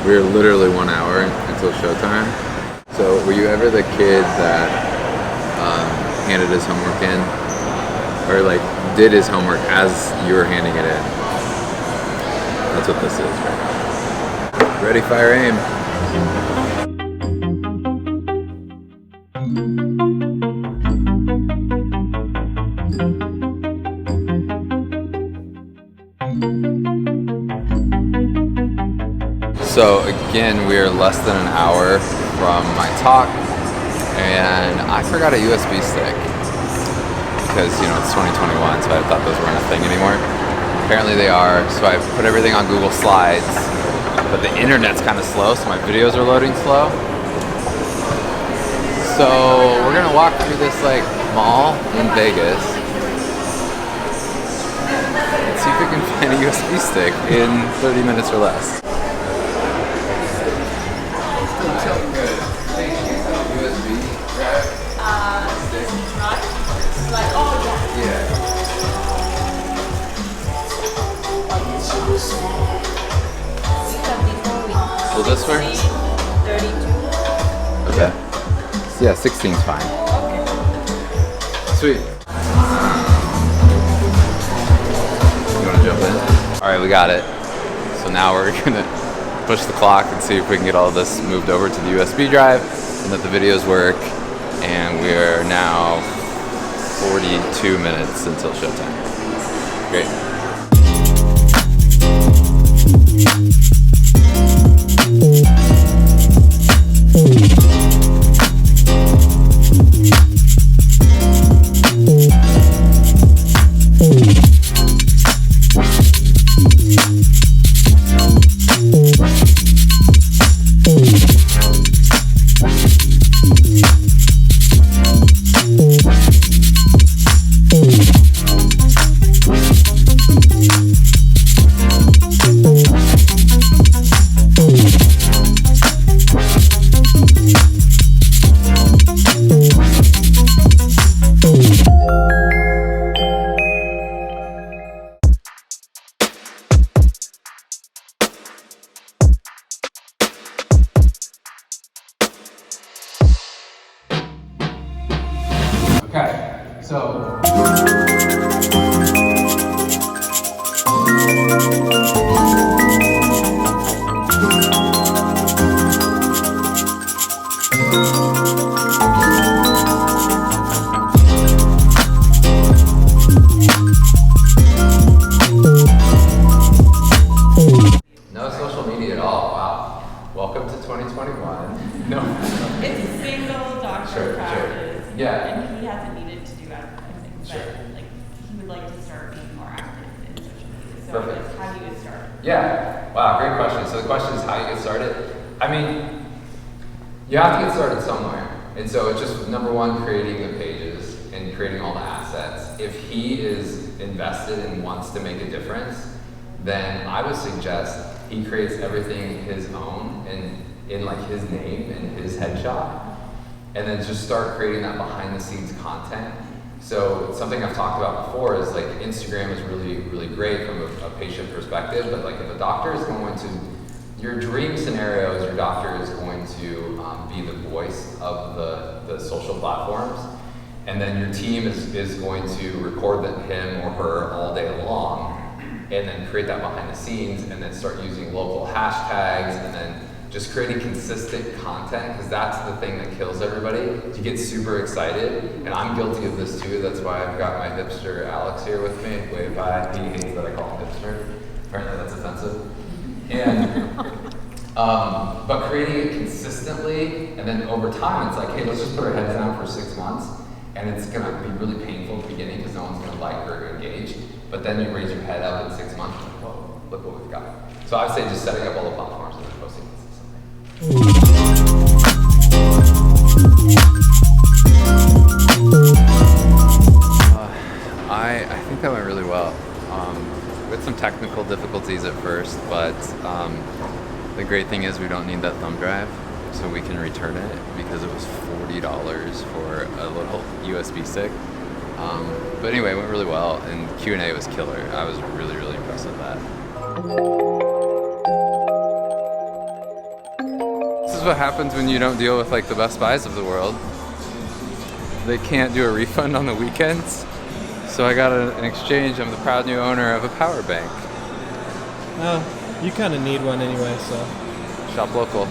We're literally 1 hour until showtime. So were you ever the kid that handed his homework in? Or like did his homework as you were handing it in? That's what this is right now. Ready, fire, aim. So again, we are less than an hour from my talk, and I forgot a USB stick because, you know, it's 2021, so I thought those weren't a thing anymore. Apparently they are, so I put everything on Google Slides, but the internet's kind of slow, so my videos are loading slow. So we're gonna walk through this like mall in Vegas and see if we can find a USB stick in 30 minutes or less. Will this work? 32. Okay. Yeah, 16's fine. Okay. Sweet. You want to jump in? All right, we got it. So now we're gonna push the clock and see if we can get all this moved over to the USB drive and that the videos work. And we are now 42 minutes until showtime. Great. Okay, so no social media at all. Wow. Welcome to 2021. No. It's a single doctor practice. Sure. Yeah. And he hasn't needed to do advertising. Sure. But like he would like to start being more active in social media. So Perfect. like, how do you get started? Yeah. Wow, great question. So the question is how you get started. I mean, you have to get started somewhere. And so it's just number one, creating the pages and creating all the assets. If he is invested and wants to make a difference, then I would suggest he creates everything his own and in like his name and his headshot, and then just start creating that behind the scenes content. So something I've talked about before is like Instagram is really, really great from a patient perspective, but like if a doctor is going to, your dream scenario is your doctor is going to be the voice of the social platforms, and then your team is going to record him or her all day long, and then create that behind the scenes, and then start using local hashtags, and then just creating consistent content, because that's the thing that kills everybody. You get super excited, and I'm guilty of this too. That's why I've got my hipster Alex here with me. Wave hi. He hates that I call him hipster. Apparently that's offensive. And but creating it consistently, and then over time, it's like, hey, let's just put our heads down for 6 months, and it's gonna be really painful at the beginning because no one's gonna like or engage. But then you raise your head up in 6 months, and like, whoa, look what we've got. So I would say just setting up all the platforms and then posting consistently. I think that went really well. With some technical difficulties at first, but the great thing is we don't need that thumb drive, so we can return it because it was $40 for a little USB stick. But anyway, it went really well, and Q&A was killer. I was really, really impressed with that. what happens when you don't deal with like the Best Buys of the world. They can't do a refund on the weekends. So I got an exchange. I'm the proud new owner of a power bank. You kind of need one anyway, so. Shop local.